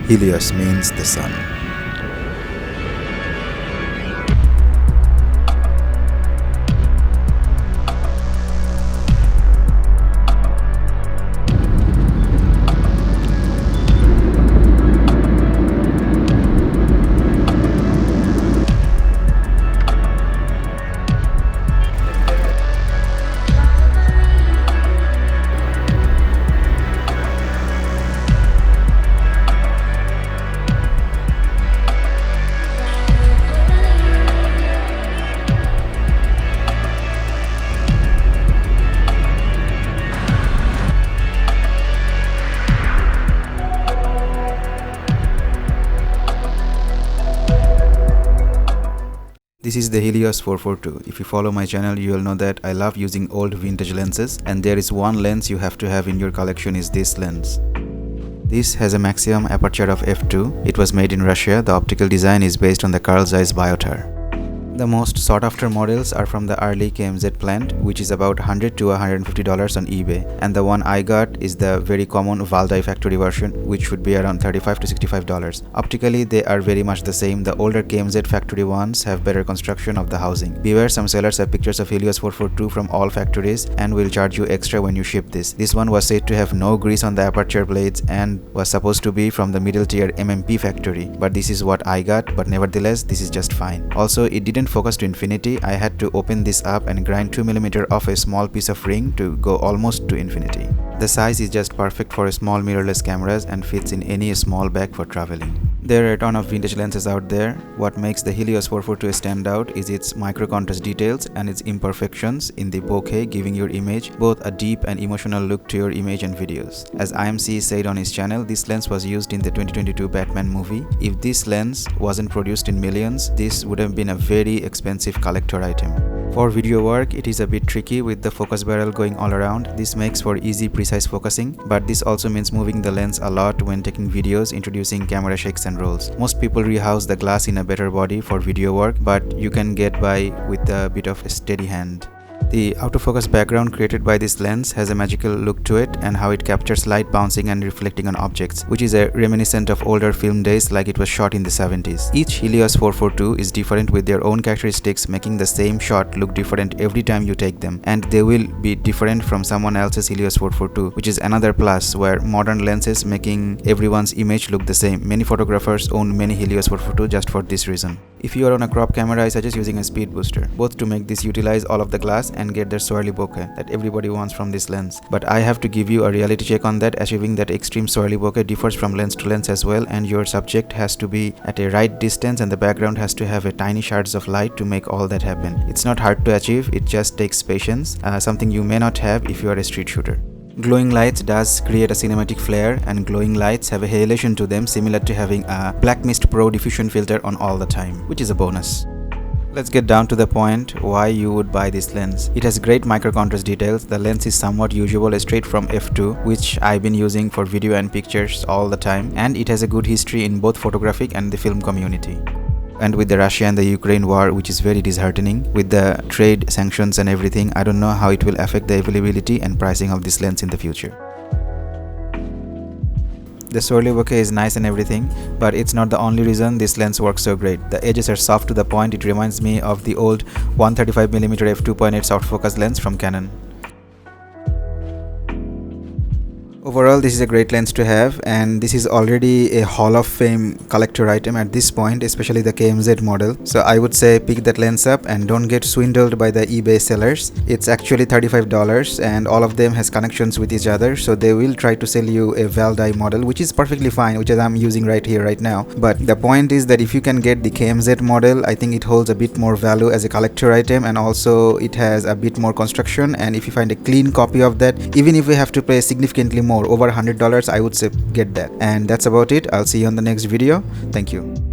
Helios means the sun. This is the Helios 442. If you follow my channel, you will know that I love using old vintage lenses, and there is one lens you have to have in your collection is this lens. This has a maximum aperture of f2. It was made in Russia. The optical design is based on the Carl Zeiss Biotar. The most sought after models are from the early KMZ plant, which is about $100 to $150 on eBay, and the one I got is the very common Valdai Factory version, which would be around $35 to $65. Optically, they are very much the same. The older KMZ factory ones have better construction of the housing. Beware, some sellers have pictures of Helios 442 from all factories and will charge you extra when you ship this. This one was said to have no grease on the aperture blades and was supposed to be from the middle tier MMP factory, but this is what I got, but nevertheless this is just fine. Also, it didn't focus to infinity. I had to open this up and grind 2mm off a small piece of ring to go almost to infinity. The size is just perfect for small mirrorless cameras and fits in any small bag for traveling. There are a ton of vintage lenses out there. What makes the Helios 442 stand out is its micro contrast details and its imperfections in the bokeh, giving your image both a deep and emotional look to your image and videos. As IMC said on his channel, this lens was used in the 2022 Batman movie. If this lens wasn't produced in millions, this would have been a very expensive collector item. For video work, it is a bit tricky with the focus barrel going all around. This makes for easy, precise focusing, but this also means moving the lens a lot when taking videos, introducing camera shakes and rolls. Most people rehouse the glass in a better body for video work, but you can get by with a bit of a steady hand. The autofocus background created by this lens has a magical look to it, and how it captures light bouncing and reflecting on objects, which is a reminiscent of older film days like it was shot in the 70s. Each Helios 442 is different with their own characteristics, making the same shot look different every time you take them, and they will be different from someone else's Helios 442, which is another plus where modern lenses making everyone's image look the same. Many photographers own many Helios 442 just for this reason. If you are on a crop camera, I suggest using a Speedbooster, both to make this utilize all of the glass and get their Swirly bokeh that everybody wants from this lens. But I have to give you a reality check on that. Achieving that extreme Swirly bokeh differs from lens to lens as well, and your subject has to be at a right distance and the background has to have a tiny shards of light to make all that happen. It's not hard to achieve, it just takes patience, something you may not have if you are a street shooter. Glowing lights does create a cinematic flare, and glowing lights have a halation to them similar to having a Black Mist Pro diffusion filter on all the time, which is a bonus. Let's get down to the point why you would buy this lens. It has great micro contrast details. The lens is somewhat usable straight from f2, which I've been using for video and pictures all the time, and it has a good history in both photographic and the film community. And with the Russia and the Ukraine war, which is very disheartening, with the trade sanctions and everything, I don't know how it will affect the availability and pricing of this lens in the future. The Swirly bokeh is nice and everything, but it's not the only reason this lens works so great. The edges are soft to the point. It reminds me of the old 135mm f2.8 soft focus lens from Canon. Overall, this is a great lens to have, and this is already a Hall of Fame collector item at this point, especially the KMZ model. So I would say pick that lens up and don't get swindled by the eBay sellers. It's actually $35 and all of them has connections with each other, so they will try to sell you a Valdai model, which is perfectly fine, which is I'm using right here right now. But the point is that if you can get the KMZ model, I think it holds a bit more value as a collector item, and also it has a bit more construction, and if you find a clean copy of that, even if we have to pay significantly more, over $100, I would say get that. And that's about it. I'll see you on the next video. Thank you.